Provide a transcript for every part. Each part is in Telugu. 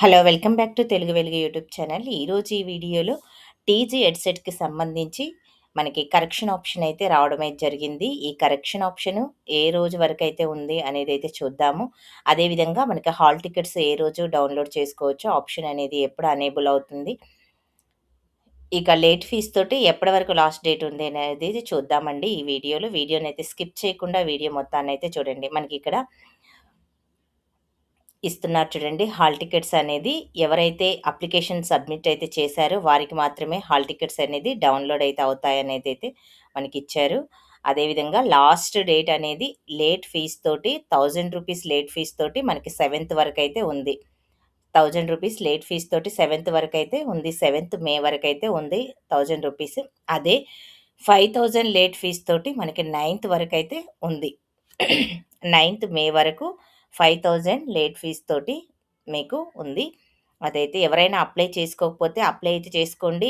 Hello! Welcome back to Telugu వెలుగు యూట్యూబ్ ఛానల్. ఈరోజు ఈ వీడియోలో టీజీ హెడ్సెట్‌కి సంబంధించి మనకి కరెక్షన్ ఆప్షన్ అయితే రావడం అయితే జరిగింది. ఈ కరెక్షన్ ఆప్షను ఏ రోజు వరకైతే ఉంది అనేదైతే చూద్దాము. అదేవిధంగా మనకి హాల్ టికెట్స్ ఏ రోజు డౌన్‌లోడ్ చేసుకోవచ్చు, ఆప్షన్ అనేది ఎప్పుడు ఎనేబుల్ అవుతుంది. ఇక లేట్ ఫీస్ తోటి ఎప్పటి వరకు లాస్ట్ డేట్ ఉంది అనేది చూద్దామండి ఈ వీడియోలో. వీడియోనైతే స్కిప్ చేయకుండా వీడియో మొత్తాన్నయితే చూడండి. మనకిక్కడ ఇస్తున్నారు చూడండి. హాల్ టికెట్స్ అనేది ఎవరైతే అప్లికేషన్ సబ్మిట్ అయితే చేశారో వారికి మాత్రమే హాల్ టికెట్స్ అనేది డౌన్‌లోడ్ అయితే అవుతాయనేదైతే మనకిచ్చారు. అదేవిధంగా లాస్ట్ డేట్ అనేది లేట్ ఫీస్ తోటి రూ. 1000 లేట్ ఫీస్ తోటి మనకి 7థ్ వరకైతే ఉంది. రూ. 1000 లేట్ ఫీస్ తోటి 7థ్ వరకైతే ఉంది. 7థ్ మే వరకైతే ఉంది రూ. 1000. అదే 5000 లేట్ ఫీస్ తోటి మనకి 9థ్ వరకైతే ఉంది. 9థ్ మే వరకు 5000 లేట్ ఫీస్ తోటి మీకు ఉంది. అదైతే ఎవరైనా అప్లై చేసుకోకపోతే అప్లై అయితే చేసుకోండి.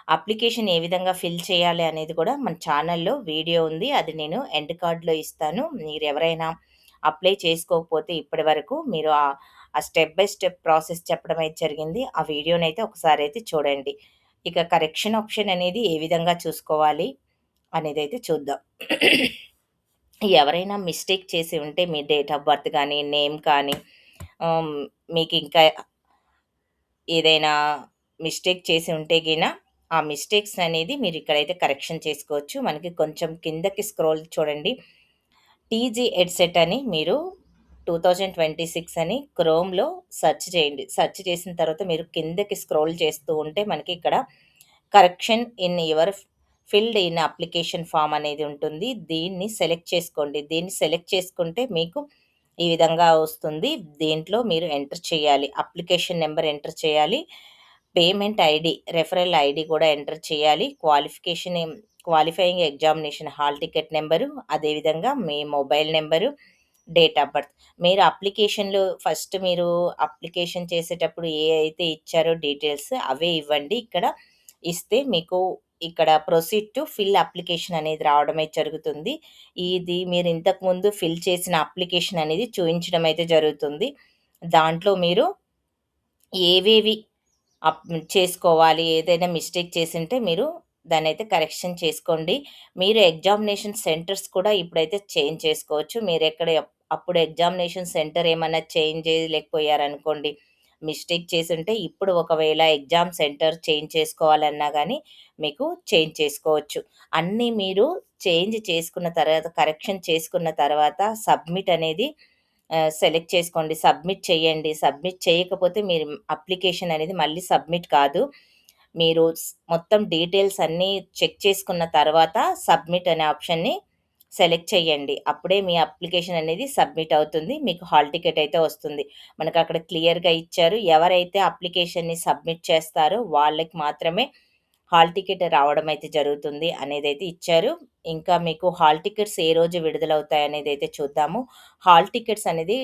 అప్లికేషన్ ఏ విధంగా ఫిల్ చేయాలి అనేది కూడా మన ఛానల్‌లో వీడియో ఉంది. అది నేను ఎండ్ కార్డ్‌లో ఇస్తాను. మీరెవరైనా అప్లై చేసుకోకపోతే ఇప్పటి వరకు మీరు ఆ స్టెప్ బై స్టెప్ ప్రాసెస్ చెప్పడం అయితే జరిగింది. ఆ వీడియోనైతే ఒకసారైతే చూడండి. ఇక కరెక్షన్ ఆప్షన్ అనేది ఏ విధంగా చూసుకోవాలి అనేదైతే చూద్దాం. ఎవరైనా మిస్టేక్ చేసి ఉంటే మీ డేట్ ఆఫ్ బర్త్ గానీ, నేమ్ కానీ ఆహ్, మీకింకా ఏదైనా మిస్టేక్ చేసి ఉంటే గిన ఆ మిస్టేక్స్ అనేది మీరిక్కడైతే కరెక్షన్ చేసుకోవచ్చు. మనకి కొంచెం కిందకి స్క్రోల్ చూడండి. టీజీ హెడ్సెట్ అని మీరు 2026 అని క్రోమ్‌లో సెర్చ్ చేయండి. సెర్చ్ చేసిన తర్వాత మీరు కిందకి స్క్రోల్ చేస్తూ ఉంటే మనకి ఇక్కడ correction in your filled in application form అనేది ఉంటుంది. దీన్ని సెలెక్ట్ చేసుకోండి. దీన్ని సెలెక్ట్ చేసుకుంటే మీకు ఈ విధంగా వస్తుంది. దీంట్లో మీరు ఎంటర్ చేయాలి. అప్లికేషన్ నంబర్ ఎంటర్ చేయాలి. పేమెంట్ ఐడీ, రెఫరల్ ఐడీ కూడా ఎంటర్ చేయాలి. Qualifying examination hall ticket number, అదేవిధంగా మీ mobile number, date of birth. మీరు అప్లికేషన్‌లో ఫస్ట్ మీరు అప్లికేషన్ చేసేటప్పుడు ఏ అయితే ఇచ్చారో డీటెయిల్స్ అవే ఇవ్వండి. ఇక్కడ ఇస్తే మీకు ఇక్కడ ప్రొసీడ్ టు ఫిల్ అప్లికేషన్ అనేది రావడమే జరుగుతుంది. ఇది మీరు ఇంతకుముందు ఫిల్ చేసిన అప్లికేషన్ అనేది చూయించడం అయితే జరుగుతుంది. దాంట్లో మీరు ఏవేవి అప్ చేసుకోవాలి. ఏదైనా మిస్టేక్ చేసుంటే మీరు దాన్నైతే కరెక్షన్ చేసుకోండి. మీరు ఎగ్జామినేషన్ సెంటర్స్ కూడా ఇప్పుడైతే చేంజ్ చేసుకోవచ్చు. మీరెక్కడ అప్పుడు ఎగ్జామినేషన్ సెంటర్ ఏమన్నా చేంజ్ చేయలేకపోయారనుకోండి, మిస్టేక్ చేసుంటే ఇప్పుడు ఒకవేళ ఎగ్జామ్ సెంటర్ చేంజ్ చేసుకోవాలన్నా గానీ మీకు చేంజ్ చేసుకోవచ్చు. అన్నీ మీరు చేంజ్ చేసుకున్న తర్వాత, కరెక్షన్ చేసుకున్న తర్వాత సబ్మిట్ అనేది సెలెక్ట్ చేసుకోండి. సబ్మిట్ చేయండి. సబ్మిట్ చేయకపోతే మీరు అప్లికేషన్ అనేది మళ్ళీ సబ్మిట్ కాదు. మీరు మొత్తం డీటెయిల్స్ అన్నీ చెక్ చేసుకున్న తర్వాత సబ్మిట్ అనే ఆప్షన్‌ని సెలెక్ట్ చేయండి. అప్పుడే మీ అప్లికేషన్ అనేది సబ్మిట్ అవుతుంది. మీకు హాల్ టికెట్ అయితే వస్తుంది. మనకక్కడ క్లియర్‌గా ఇచ్చారు. ఎవరైతే అప్లికేషన్‌ని సబ్మిట్ చేస్తారో వాళ్ళకి మాత్రమే హాల్ టికెట్ రావడం అయితే జరుగుతుంది అనేదైతే ఇచ్చారు. ఇంకా మీకు హాల్ టికెట్స్ ఏ రోజు విడుదలవుతాయనేదైతే చూద్దాము. హాల్ టికెట్స్ అనేది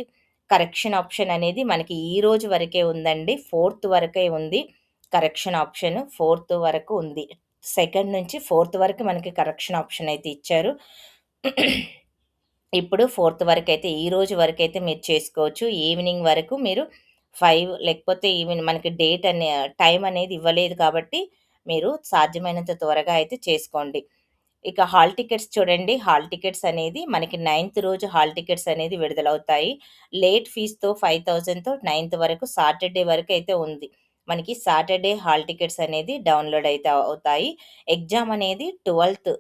కరెక్షన్ ఆప్షన్ అనేది మనకి ఈ రోజు వరకే ఉందండి. 4థ్ వరకే ఉంది కరెక్షన్ ఆప్షన్. 4థ్ వరకు ఉంది. సెకండ్ నుంచి 4థ్ వరకు మనకి కరెక్షన్ ఆప్షన్ అయితే ఇచ్చారు. ఇప్పుడు 4థ్ వరకైతే ఈ రోజు వరకైతే మీరు చేసుకోవచ్చు. ఈవినింగ్ వరకు మీరు 5 లేకపోతే మనకి డేట్ టైం అనేది ఇవ్వలేదు కాబట్టి మీరు సాధ్యమైనంత త్వరగా అయితే చేసుకోండి. ఇక హాల్ టికెట్స్ చూడండి. హాల్ టికెట్స్ అనేది మనకి 9థ్ రోజు హాల్ టికెట్స్ అనేది విడుదలవుతాయి. లేట్ ఫీస్‌తో 5000తో 9థ్ వరకు సాటర్‌డే వరకైతే ఉంది. మనకి సాటర్‌డే హాల్ టికెట్స్ అనేది డౌన్‌లోడ్ అయితే అవుతాయి. ఎగ్జామ్ అనేది 12థ్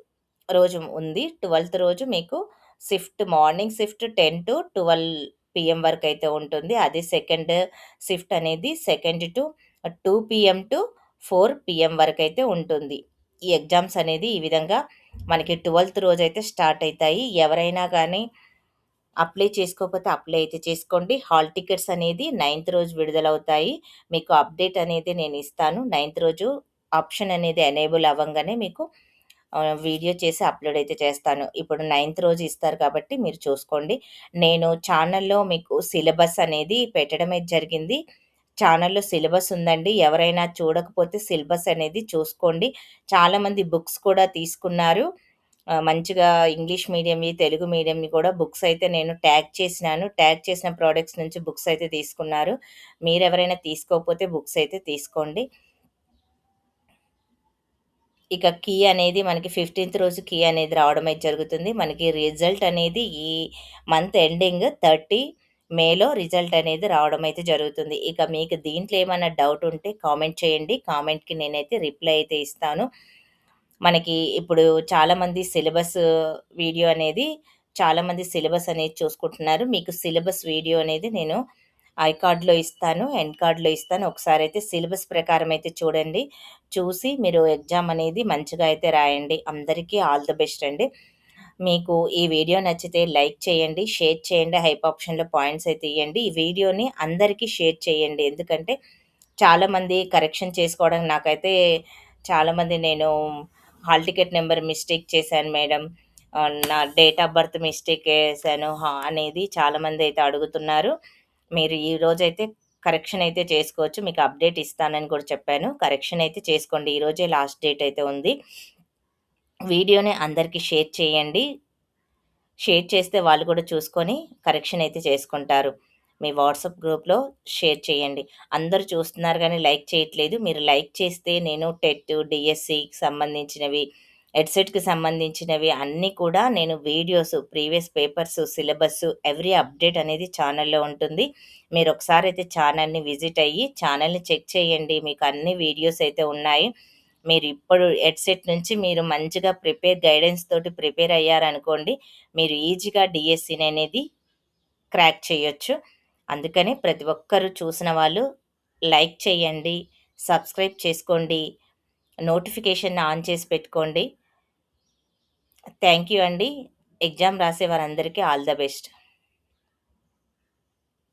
రోజు ఉంది. 12థ్ రోజు మీకు మార్నింగ్ షిఫ్ట్ 10-12 పీఎం వరకైతే ఉంటుంది. అదే సెకండ్ షిఫ్ట్ అనేది 2 పీఎం టు 4 పీఎం వరకైతే ఉంటుంది. ఈ ఎగ్జామ్స్ అనేది ఈ విధంగా మనకి 12థ్ రోజైతే స్టార్ట్ అయితాయి. ఎవరైనా గానీ అప్లై చేసుకోకపోతే అప్లై అయితే చేసుకోండి. హాల్ టికెట్స్ అనేది 9థ్ రోజు విడుదలవుతాయి. మీకు అప్డేట్ అనేది నేనిస్తాను. 9థ్ రోజు ఆప్షన్ అనేది ఎనేబుల్ అవ్వంగానే మీకు వీడియో చేసి అప్‌లోడ్ అయితే చేస్తాను. ఇప్పుడు 9థ్ రోజు ఇస్తారు కాబట్టి మీరు చూసుకోండి. నేను ఛానల్‌లో మీకు సిలబస్ అనేది పెట్టడం అయితే జరిగింది. ఛానల్‌లో సిలబస్ ఉందండి. ఎవరైనా చూడకపోతే సిలబస్ అనేది చూసుకోండి. చాలామంది బుక్స్ కూడా తీసుకున్నారు. మంచిగా ఇంగ్లీష్ మీడియంవి, తెలుగు మీడియంవి కూడా బుక్స్ అయితే నేను ట్యాగ్ చేసినాను. ట్యాగ్ చేసిన ప్రొడక్ట్స్ నుంచి బుక్స్ అయితే తీసుకున్నారు. మీరెవరైనా తీసుకోకపోతే బుక్స్ అయితే తీసుకోండి. ఇక కీ అనేది మనకి 15థ్ రోజు కీ అనేది రావడం అయితే జరుగుతుంది. మనకి రిజల్ట్ అనేది ఈ మంత్ ఎండింగ్ 30 మేలో రిజల్ట్ అనేది రావడం అయితే జరుగుతుంది. ఇక మీకు దీంట్లో ఏమన్నా డౌట్ ఉంటే కామెంట్ చేయండి. కామెంట్‌కి నేనైతే రిప్లై అయితే ఇస్తాను. మనకి ఇప్పుడు చాలామంది సిలబస్ వీడియో అనేది చాలామంది సిలబస్ అనేది చూసుకుంటున్నారు. మీకు సిలబస్ వీడియో అనేది నేను ఐ కార్డ్‌లో ఇస్తాను, ఎండ్ కార్డ్‌లో ఇస్తాను. ఒకసారైతే సిలబస్ ప్రకారం అయితే చూడండి. చూసి మీరు ఎగ్జామ్ అనేది మంచిగా అయితే రాయండి. అందరికీ ఆల్ ది బెస్ట్ అండి. మీకు ఈ వీడియో నచ్చితే లైక్ చేయండి, షేర్ చేయండి, హైప్ ఆప్షన్‌లో పాయింట్స్ అయితే ఇయ్యండి. ఈ వీడియోని అందరికీ షేర్ చేయండి. ఎందుకంటే చాలామంది కరెక్షన్ చేసుకోవడానికి నాకైతే చాలామంది నేను హాల్ టికెట్ నెంబర్ మిస్టేక్ చేశాను మేడం. నా డేట్ ఆఫ్ బర్త్ మిస్టేక్ ఏసాను అనేది చాలామంది అయితే అడుగుతున్నారు. మీరు ఈరోజైతే కరెక్షన్ అయితే చేసుకోవచ్చు. మీకు అప్డేట్ ఇస్తానని కూడా చెప్పాను. కరెక్షన్ అయితే చేసుకోండి. ఈరోజే లాస్ట్ డేట్ అయితే ఉంది. వీడియోని అందరికీ షేర్ చేయండి. షేర్ చేస్తే వాళ్ళు కూడా చూసుకొని కరెక్షన్ అయితే చేసుకుంటారు. మీ వాట్సాప్ గ్రూప్‌లో షేర్ చేయండి. అందరూ చూస్తున్నారు గానీ లైక్ చేయట్లేదు. మీరు లైక్ చేస్తే నేను టెట్, డీఎస్సీకి సంబంధించినవి, ఎడ్సెట్‌కి సంబంధించినవి అన్నీ కూడా నేను videos, previous papers, syllabus every update అనేది ఛానల్‌లో ఉంటుంది. మీరొకసారైతే ఛానల్‌ని విజిట్ అయ్యి ఛానల్‌ని చెక్ చేయండి. మీకు అన్ని వీడియోస్ అయితే ఉన్నాయి. మీరిప్పుడు హెడ్‌సెట్ నుంచి మీరు మంచిగా గైడెన్స్ తోటి ప్రిపేర్ అయ్యారనుకోండి, మీరు ఈజీగా డీఎస్సీననేది క్రాక్ చేయొచ్చు. అందుకని ప్రతి ఒక్కరు చూసిన వాళ్ళు లైక్ చేయండి, సబ్స్క్రైబ్ చేసుకోండి, నోటిఫికేషన్ ఆన్ చేసి పెట్టుకోండి. థ్యాంక్ యూ అండి. ఎగ్జామ్ రాసే వారందరికీ ఆల్ ద బెస్ట్.